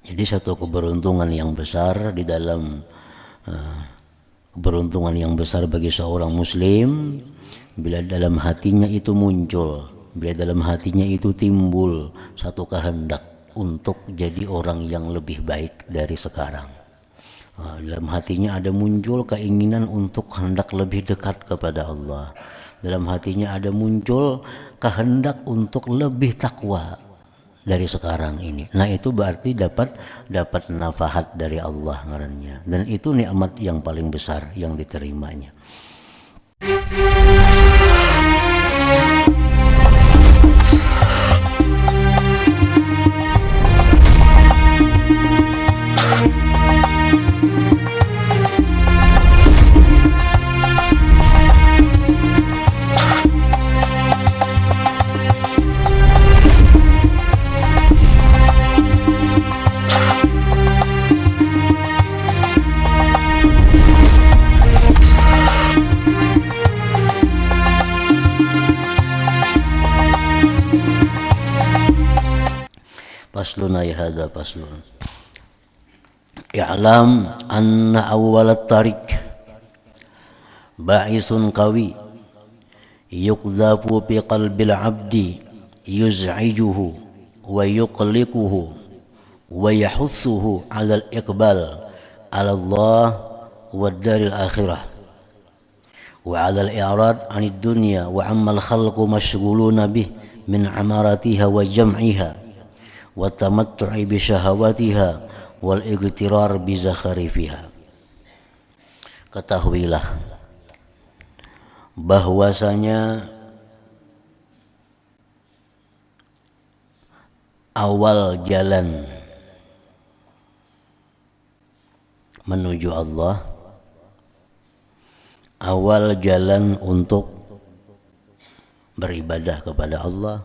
Jadi satu keberuntungan yang besar di dalam keberuntungan yang besar bagi seorang muslim bila dalam hatinya itu muncul, bila dalam hatinya itu timbul satu kehendak untuk jadi orang yang lebih baik dari sekarang. Dalam hatinya ada muncul keinginan untuk hendak lebih dekat kepada Allah. Dalam hatinya ada muncul kehendak untuk lebih takwa dari sekarang ini. Nah, itu berarti dapat nafahat dari Allah ngarannya. Dan itu nikmat yang paling besar yang diterimanya. Faslun ay hadza faslun. I'lam anna awwal at-tariq ba'isun qawi yuqdhafu fi qalbil 'abdi yuz'ijuhu wa yuqliquhu wa yahussuhu 'ala al-iqbal 'ala Allah wa ad-daril akhirah wa 'ala al-i'rad 'anid dunya wa 'amma al-khalqu mashghuluna bih min 'amaratiha wa jam'iha wa tamattu'i bi syahawatiha wal igtirar bi zakharifiha. Ketahuilah bahwasanya awal jalan menuju Allah, awal jalan untuk beribadah kepada Allah,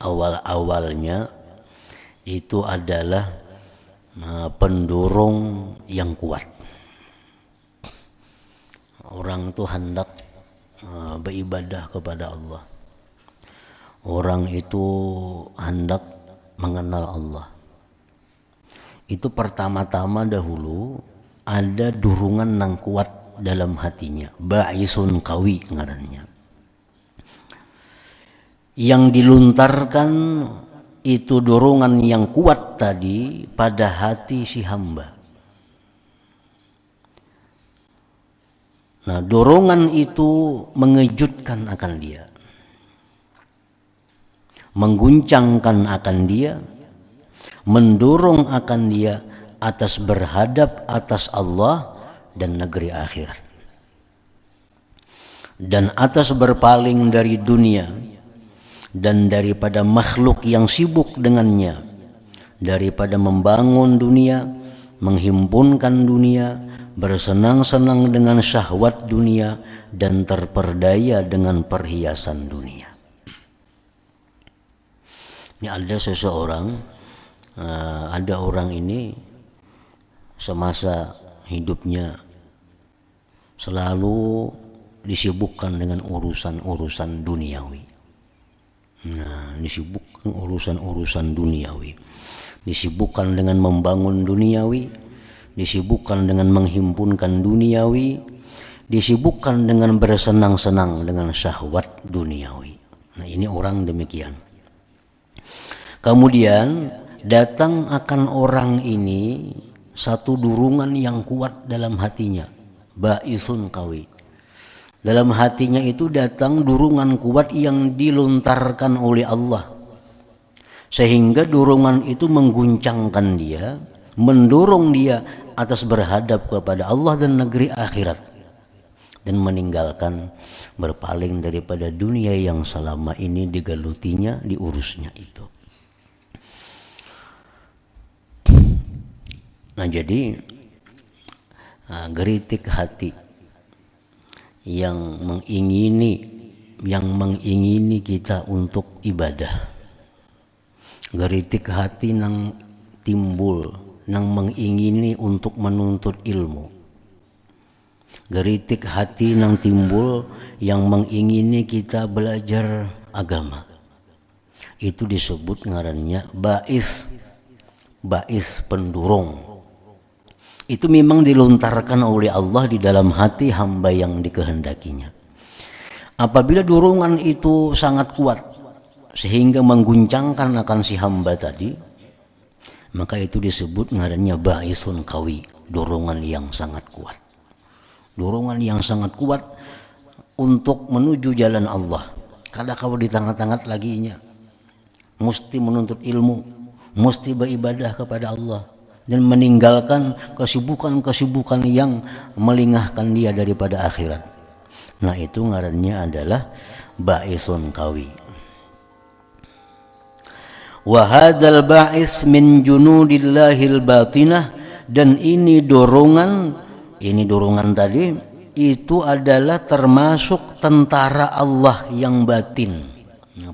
awal-awalnya itu adalah pendorong yang kuat. Orang itu hendak beribadah kepada Allah. Orang itu hendak mengenal Allah. Itu pertama-tama dahulu ada dorongan yang kuat dalam hatinya. Ba'isun qawi ngarannya. Yang diluntarkan itu dorongan yang kuat tadi pada hati si hamba. Nah, dorongan itu mengejutkan akan dia, mengguncangkan akan dia, mendorong akan dia atas berhadap atas Allah dan negeri akhirat, dan atas berpaling dari dunia dan daripada makhluk yang sibuk dengannya, daripada membangun dunia, menghimpunkan dunia, bersenang-senang dengan syahwat dunia, dan terperdaya dengan perhiasan dunia. Ini ada seseorang, ada orang ini semasa hidupnya selalu disibukkan dengan urusan-urusan duniawi. Nah, disibukkan urusan-urusan duniawi, disibukkan dengan membangun duniawi, disibukkan dengan menghimpunkan duniawi, disibukkan dengan bersenang-senang dengan syahwat duniawi. Nah, ini orang demikian. Kemudian datang akan orang ini satu dorongan yang kuat dalam hatinya, ba'isun qawi. Dalam hatinya itu datang dorongan kuat yang dilontarkan oleh Allah, sehingga dorongan itu mengguncangkan dia, mendorong dia atas berhadap kepada Allah dan negeri akhirat, dan meninggalkan, berpaling daripada dunia yang selama ini digelutinya, diurusnya itu. Nah, jadi geritik hati yang mengingini kita untuk ibadah, geritik hati nang timbul nang mengingini untuk menuntut ilmu, geritik hati nang timbul yang mengingini kita belajar agama, itu disebut ngarannya ba'is, ba'is, pendorong. Itu memang dilontarkan oleh Allah di dalam hati hamba yang dikehendakinya. Apabila dorongan itu sangat kuat sehingga mengguncangkan akan si hamba tadi, maka itu disebut ngarannya ba'isun qawi, dorongan yang sangat kuat. Dorongan yang sangat kuat untuk menuju jalan Allah. Kada kau di tangan-tangan laginya, mesti menuntut ilmu, mesti beribadah kepada Allah dan meninggalkan kesibukan-kesibukan yang melingahkan dia daripada akhirat. Nah, itu ngarannya adalah ba'isun qawi. Wa hadzal ba'is min junudillahil batinah, dan ini dorongan tadi itu adalah termasuk tentara Allah yang batin,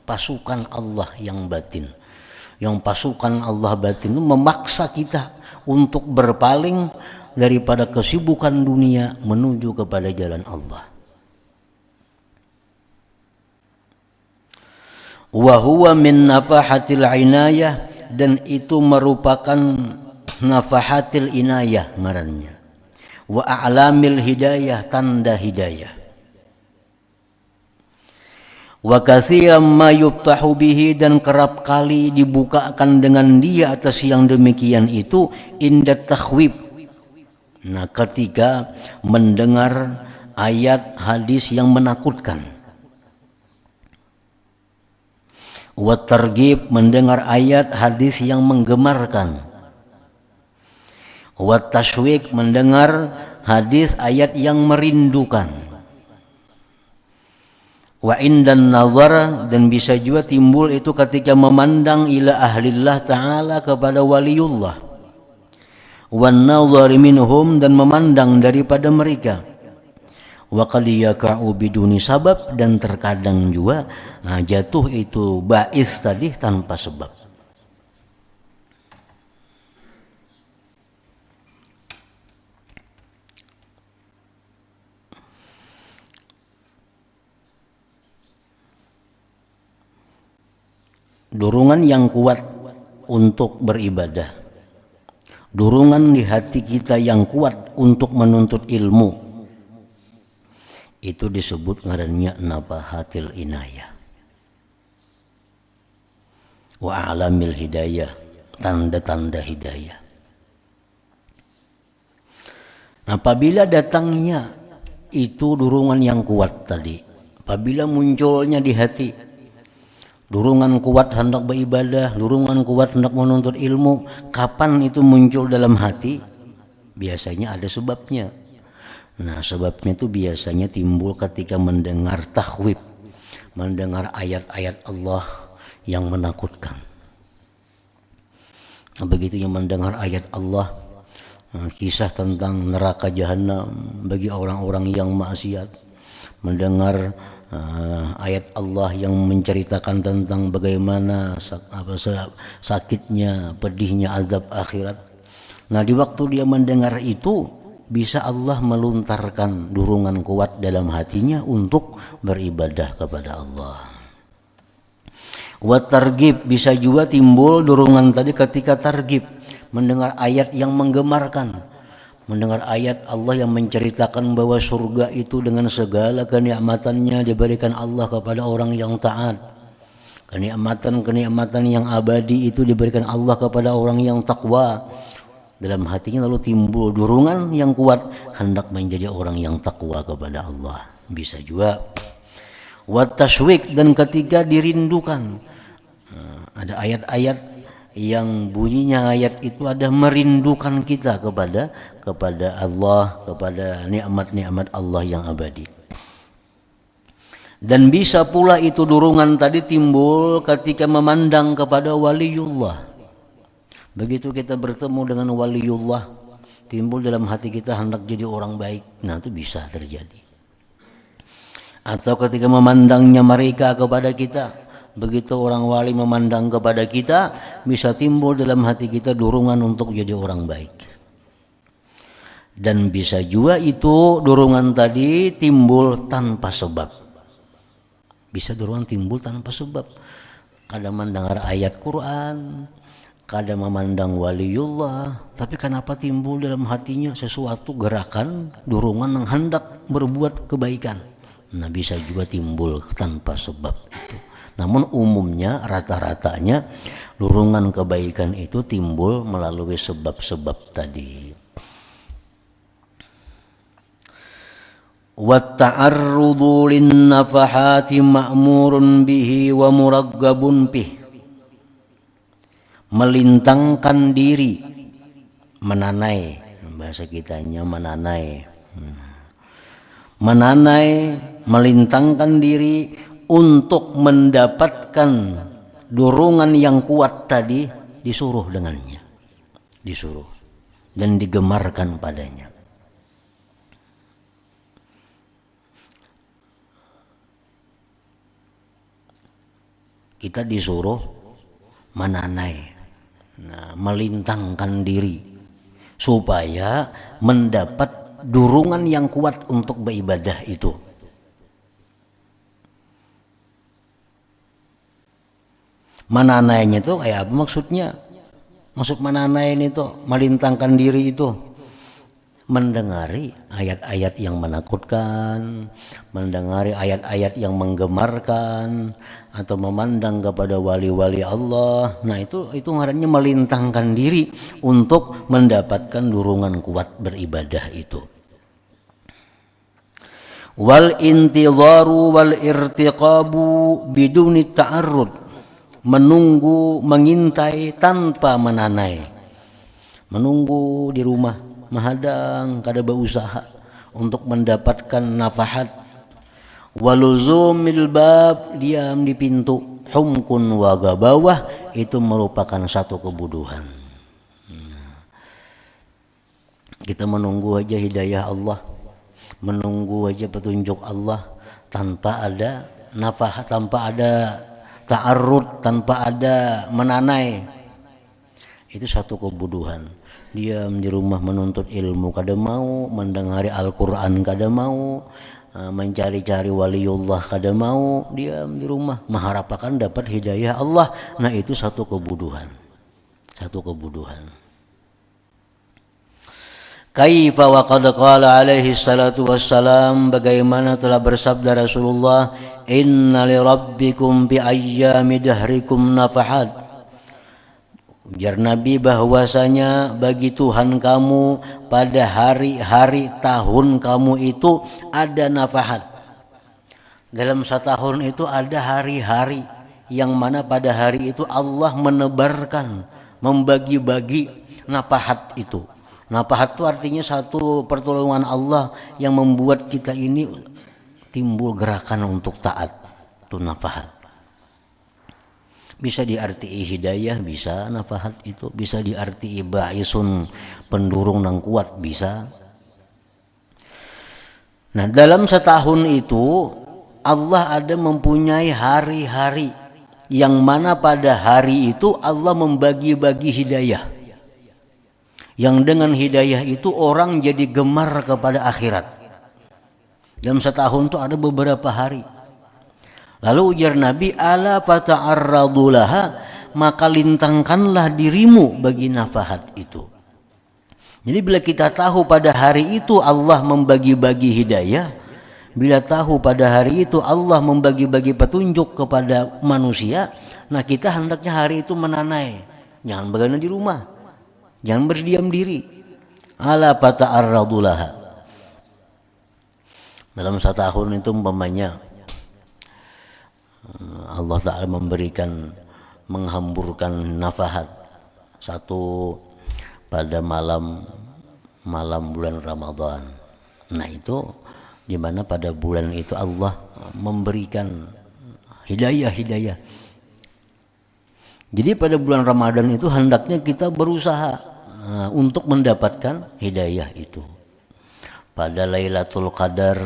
pasukan Allah yang batin. Yang pasukan Allah batin itu memaksa kita untuk berpaling daripada kesibukan dunia menuju kepada jalan Allah. Wa huwa min nafahatil inayah, dan itu merupakan nafahatil inayah ngarannya. Wa a'lamil hidayah, tanda hidayah. Wa katsiran ma yuftahu bihi, dan kerap kali dibukakan dengan dia atas yang demikian itu inda takhwib. Nah, ketika mendengar ayat hadis yang menakutkan. Wa targhib, mendengar ayat hadis yang menggemarkan. Wa tashwiq, mendengar hadis ayat yang merindukan. Wa indan nazar, dan bisa juga timbul itu ketika memandang ila ahlillah ta'ala, kepada waliullah. Wan nazari minhum, dan memandang daripada mereka. Wa qad yaka'u biduni sabab, dan terkadang juga jatuh itu ba'is tadi tanpa sebab. Dorongan yang kuat untuk beribadah, dorongan di hati kita yang kuat untuk menuntut ilmu, itu disebut ngarannya nafahatil inayah. Wa a'lamil hidayah, tanda-tanda hidayah. Apabila datangnya itu dorongan yang kuat tadi, apabila munculnya di hati dorongan kuat hendak beribadah, dorongan kuat hendak menuntut ilmu, kapan itu muncul dalam hati? Biasanya ada sebabnya. Nah, sebabnya itu biasanya timbul ketika mendengar takhwib, mendengar ayat-ayat Allah yang menakutkan. Nah, begitu yang mendengar ayat Allah, kisah tentang neraka jahanam bagi orang-orang yang maksiat, mendengar ayat Allah yang menceritakan tentang bagaimana sakitnya, pedihnya azab akhirat. Nah, di waktu dia mendengar itu, bisa Allah melontarkan dorongan kuat dalam hatinya untuk beribadah kepada Allah. Wa targhib, bisa juga timbul dorongan tadi ketika targhib, mendengar ayat yang menggemarkan. Mendengar ayat Allah yang menceritakan bahwa surga itu dengan segala kenikmatannya diberikan Allah kepada orang yang taat. Kenikmatan-kenikmatan yang abadi itu diberikan Allah kepada orang yang takwa. Dalam hatinya lalu timbul dorongan yang kuat hendak menjadi orang yang takwa kepada Allah. Bisa juga wa tashwiq, dan ketika dirindukan. Ada ayat-ayat yang bunyinya ayat itu ada merindukan kita kepada Allah, kepada nikmat-nikmat Allah yang abadi. Dan bisa pula itu dorongan tadi timbul ketika memandang kepada waliullah. Begitu kita bertemu dengan waliullah, timbul dalam hati kita hendak jadi orang baik. Nah, itu bisa terjadi. Atau ketika memandangnya mereka kepada kita, begitu orang wali memandang kepada kita, bisa timbul dalam hati kita dorongan untuk jadi orang baik. Dan bisa juga itu dorongan tadi timbul tanpa sebab. Bisa dorongan timbul tanpa sebab. Kadang mendengar ayat Quran, kada memandang waliullah, tapi kenapa timbul dalam hatinya sesuatu gerakan, dorongan yang hendak berbuat kebaikan. Nah, bisa juga timbul tanpa sebab itu. Namun umumnya rata-ratanya dorongan kebaikan itu timbul melalui sebab-sebab tadi. Wa ta'arrudu lin nafahati ma'murun bihi wa muraggabun bih. Melintangkan diri, menanai, bahasa kitanya menanai, melintangkan diri untuk mendapatkan dorongan yang kuat tadi, disuruh dengannya, disuruh dan digemarkan padanya. Kita disuruh menanai, melintangkan diri supaya mendapat dorongan yang kuat untuk beribadah itu. Menanainya itu kayak apa maksudnya? Maksud menanai itu melintangkan diri itu mendengari ayat-ayat yang menakutkan, mendengari ayat-ayat yang menggemarkan, atau memandang kepada wali-wali Allah. Nah, itu ngarannya melintangkan diri untuk mendapatkan dorongan kuat beribadah itu. Wal intidharu wal irtiqabu biduni ta'arrud, menunggu, mengintai tanpa menanai. Menunggu di rumah, mahadang kada berusaha untuk mendapatkan nafahat. Waluzumil bab, diam di pintu, humkun wa gabawah, itu merupakan satu kebodohan. Kita menunggu aja hidayah Allah, menunggu aja petunjuk Allah tanpa ada nafahat, tanpa ada ta'arrud, tanpa ada menanai, itu satu kebodohan. Diam di rumah menuntut ilmu kada mau, mendengari Al-Quran kada mau, mencari-cari waliullah kada mau, diam di rumah mengharapkan dapat hidayah Allah. Nah, itu satu kebodohan, satu kebodohan. Kaifa wa qad qala alaihi salatu wassalam, bagaimana telah bersabda Rasulullah, inna li rabbikum bi ayyami dahrikum nafahat. Ujar Nabi bahwasanya bagi Tuhan kamu pada hari-hari tahun kamu itu ada nafahat. Dalam setahun itu ada hari-hari yang mana pada hari itu Allah menebarkan, membagi-bagi nafahat itu. Nafahat itu artinya satu pertolongan Allah yang membuat kita ini timbul gerakan untuk taat. Itu nafahat. Bisa diartii hidayah, bisa nafahat itu. Bisa diartii ba'isun, pendurung yang kuat, bisa. Nah, dalam setahun itu Allah ada mempunyai hari-hari yang mana pada hari itu Allah membagi-bagi hidayah, yang dengan hidayah itu orang jadi gemar kepada akhirat. Dalam setahun itu ada beberapa hari. Lalu ujar Nabi, ala fata'arradu laha, maka lintangkanlah dirimu bagi nafahat itu. Jadi bila kita tahu pada hari itu Allah membagi-bagi hidayah, bila tahu pada hari itu Allah membagi-bagi petunjuk kepada manusia, nah kita hendaknya hari itu menanai. Jangan begadang di rumah, jangan berdiam diri. Ala fata'arradu laha. Dalam setahun itu umpamanya Allah Ta'ala memberikan, menghamburkan nafahat satu pada malam bulan Ramadan. Nah, itu dimana pada bulan itu Allah memberikan hidayah. Jadi pada bulan Ramadan itu hendaknya kita berusaha untuk mendapatkan hidayah itu. Pada Lailatul Qadar,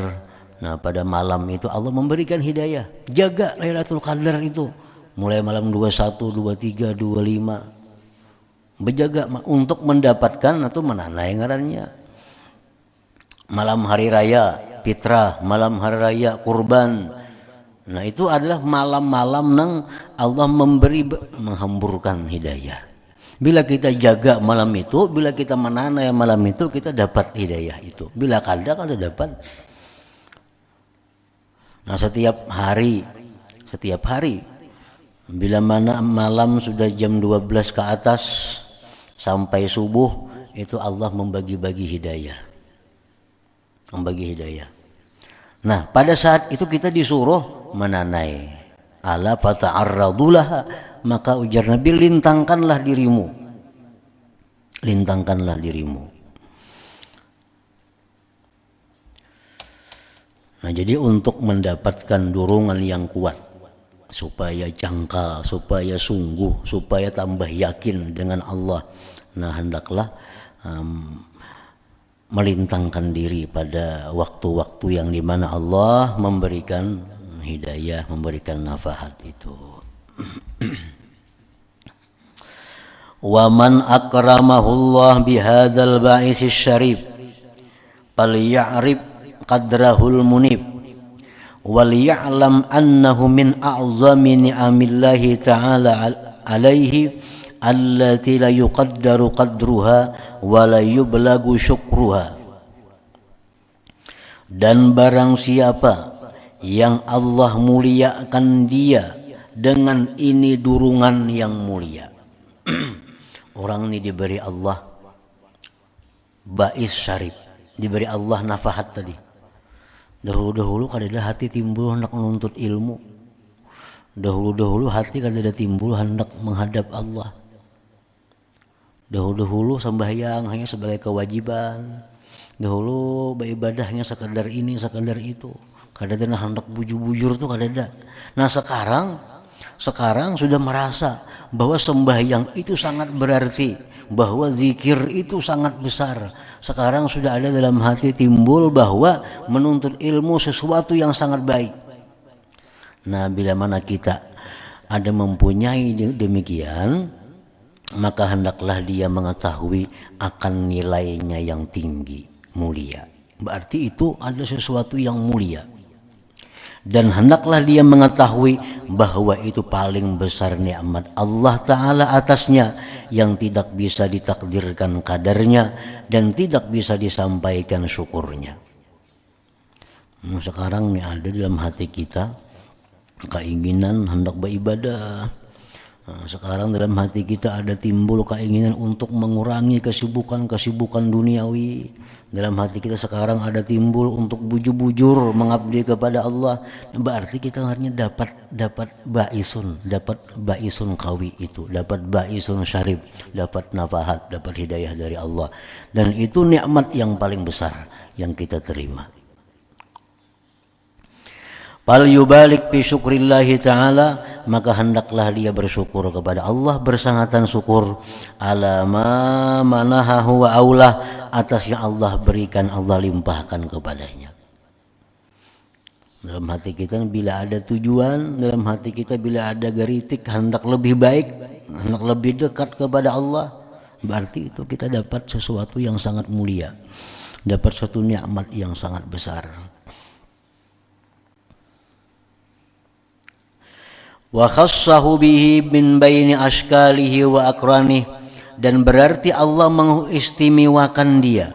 nah pada malam itu Allah memberikan hidayah. Jaga Lailatul Qadar itu. Mulai malam 21, 23, 25. Berjaga untuk mendapatkan atau menanai ngarannya. Malam hari raya fitrah, malam hari raya kurban. Nah, itu adalah malam-malam yang Allah menghamburkan hidayah. Bila kita jaga malam itu, bila kita menanai malam itu, kita dapat hidayah itu. Bila kada kan dapat. Nah setiap hari, bila mana malam sudah jam 12 ke atas sampai subuh, itu Allah membagi-bagi hidayah. Nah pada saat itu kita disuruh menanai. Ala fata'arradulaha, maka ujar Nabi, lintangkanlah dirimu. Nah jadi untuk mendapatkan dorongan yang kuat, supaya jangkal, supaya sungguh, supaya tambah yakin dengan Allah, nah hendaklah melintangkan diri pada waktu-waktu yang dimana Allah memberikan hidayah, memberikan nafahat itu. Wa man akramahullah bihadzal ba'isis syarif falya'rif qadrahul munib wal ya'lam annahu min a'zami ni'amillahi ta'ala alaihi allati la yuqaddaru qadruha wa la yublagu syukruha. Dan barang siapa yang Allah muliakan dia dengan ini durungan yang mulia. Orang ini diberi Allah bais syarif, diberi Allah nafahat tadi. Dahulu-dahulu kadang hati timbul hendak menuntut ilmu. Dahulu-dahulu hati kadang timbul hendak menghadap Allah. Dahulu-dahulu sembahyang hanya sebagai kewajiban. Dahulu beribadahnya sekadar ini, sekadar itu. Kadang hendak bujur-bujur tuh kadang. Nah sekarang sudah merasa bahwa sembahyang itu sangat berarti, bahwa zikir itu sangat besar. Sekarang sudah ada dalam hati timbul bahwa menuntut ilmu sesuatu yang sangat baik. Nah bila mana kita ada mempunyai demikian, maka hendaklah dia mengetahui akan nilainya yang tinggi, mulia. Berarti itu ada sesuatu yang mulia. Dan hendaklah dia mengetahui bahwa itu paling besar nikmat Allah Ta'ala atasnya, yang tidak bisa ditakdirkan kadarnya dan tidak bisa disampaikan syukurnya. Sekarang ini ada dalam hati kita keinginan hendak beribadah. Sekarang dalam hati kita ada timbul keinginan untuk mengurangi kesibukan duniawi. Dalam hati kita sekarang ada timbul untuk bujur-bujur mengabdi kepada Allah. Berarti kita hanya dapat baisun kawi itu, dapat baisun syarif, dapat nafahat, dapat hidayah dari Allah. Dan itu nikmat yang paling besar yang kita terima. Fal yubalik fi syukrillahi ta'ala, maka hendaklah dia bersyukur kepada Allah bersangatan syukur ala ma manahahu wa aulah, atas yang Allah berikan, Allah limpahkan kepadanya. Dalam hati kita bila ada tujuan, dalam hati kita bila ada geritik hendak lebih baik, hendak lebih dekat kepada Allah, berarti itu kita dapat sesuatu yang sangat mulia, dapat suatu nikmat yang sangat besar. Wa khassahu bihi min baini ashkalihi wa akranihi, dan berarti Allah mengistimewakan dia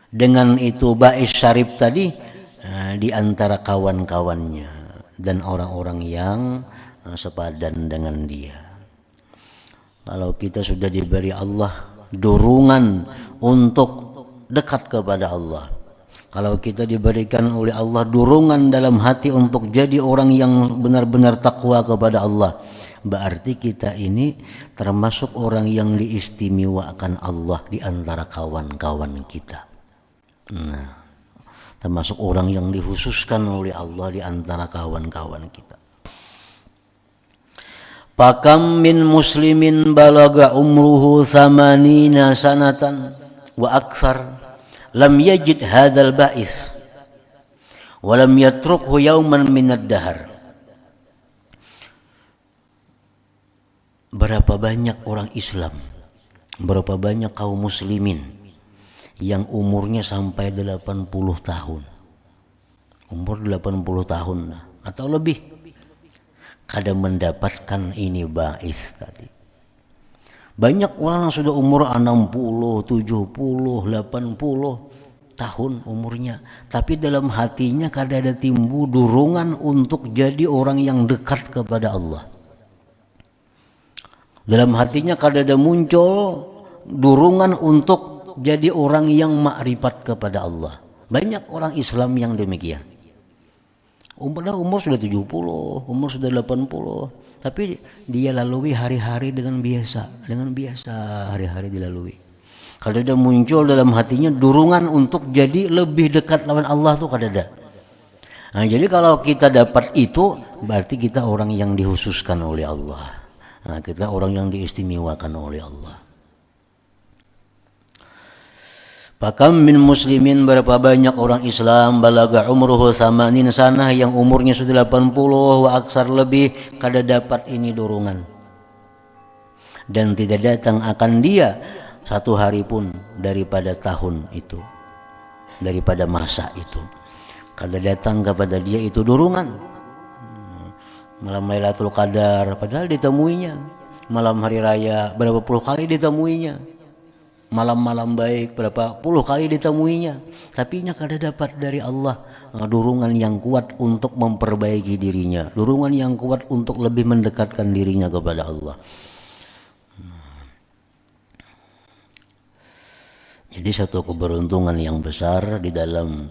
dengan itu bais syarif tadi di antara kawan-kawannya dan orang-orang yang sepadan dengan dia. Kalau kita sudah diberi Allah dorongan untuk dekat kepada Allah, kalau kita diberikan oleh Allah dorongan dalam hati untuk jadi orang yang benar-benar takwa kepada Allah, berarti kita ini termasuk orang yang diistimewakan Allah di antara kawan-kawan kita. Nah, termasuk orang yang dikhususkan oleh Allah di antara kawan-kawan kita. Pakam min muslimin balaga umruhu 80 sanatan wa aktsar lam yajid hadzal ba'is wa lam yatrukhu yawman minad dahr. Berapa banyak orang Islam, berapa banyak kaum muslimin yang umurnya sampai 80 tahun. Umur 80 tahun atau lebih kada mendapatkan ini ba'is tadi. Banyak orang yang sudah umur 60, 70, 80 tahun umurnya, tapi dalam hatinya kadang ada timbul dorongan untuk jadi orang yang dekat kepada Allah. Dalam hatinya kadang ada muncul dorongan untuk jadi orang yang makrifat kepada Allah. Banyak orang Islam yang demikian. Umur sudah 70, umur sudah 80, tapi dia lalui hari-hari dengan biasa hari-hari dilalui. Kalau ada muncul dalam hatinya dorongan untuk jadi lebih dekat lawan Allah tuh kadada. Nah, jadi kalau kita dapat itu berarti kita orang yang dikhususkan oleh Allah. Nah, kita orang yang diistimewakan oleh Allah. Pakam min muslimin, berapa banyak orang Islam balaga umruhu samanin sanah yang umurnya sudah 80 wa aksar lebih kada dapat ini dorongan. Dan tidak datang akan dia satu hari pun daripada tahun itu, daripada masa itu, kada datang kepada dia itu dorongan. Malam Lailatul Qadar padahal ditemuinya, malam hari raya berapa puluh kali ditemuinya, malam-malam baik berapa puluh kali ditemuinya, tapi nya kada dapat dari Allah dorongan yang kuat untuk memperbaiki dirinya, dorongan yang kuat untuk lebih mendekatkan dirinya kepada Allah. Jadi satu keberuntungan yang besar di dalam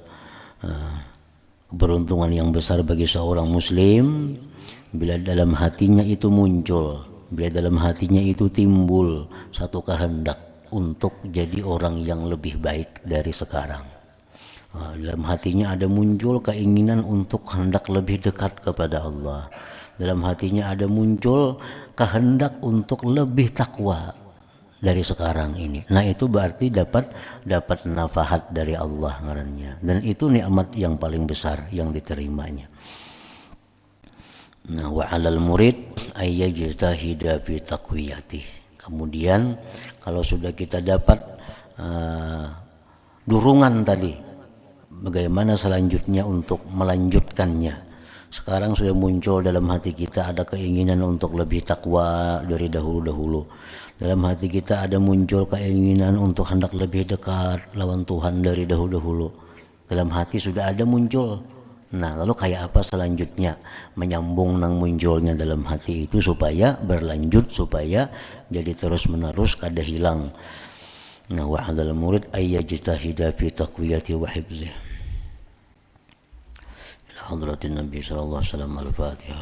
keberuntungan yang besar bagi seorang muslim bila dalam hatinya itu muncul, bila dalam hatinya itu timbul satu kehendak untuk jadi orang yang lebih baik dari sekarang. Dalam hatinya ada muncul keinginan untuk hendak lebih dekat kepada Allah. Dalam hatinya ada muncul kehendak untuk lebih takwa dari sekarang ini. Nah, itu berarti dapat nafahat dari Allah ngarannya. Dan itu nikmat yang paling besar yang diterimanya. Nah, wa 'alal murid ayyajtahida fi taqwiyati. Kemudian kalau sudah kita dapat dorongan tadi, bagaimana selanjutnya untuk melanjutkannya. Sekarang sudah muncul dalam hati kita ada keinginan untuk lebih takwa dari dahulu-dahulu. Dalam hati kita ada muncul keinginan untuk hendak lebih dekat lawan Tuhan dari dahulu-dahulu. Dalam hati sudah ada muncul. Nah, lalu kayak apa selanjutnya? Menyambung nang munculnya dalam hati itu supaya berlanjut, supaya jadi terus-menerus kada hilang. Nah, wa 'alal murid ayyajtahida fi taqwiyati wa hifzih. Hadratin Nabi sallallahu alaihi wasallam. Al-Fatihah.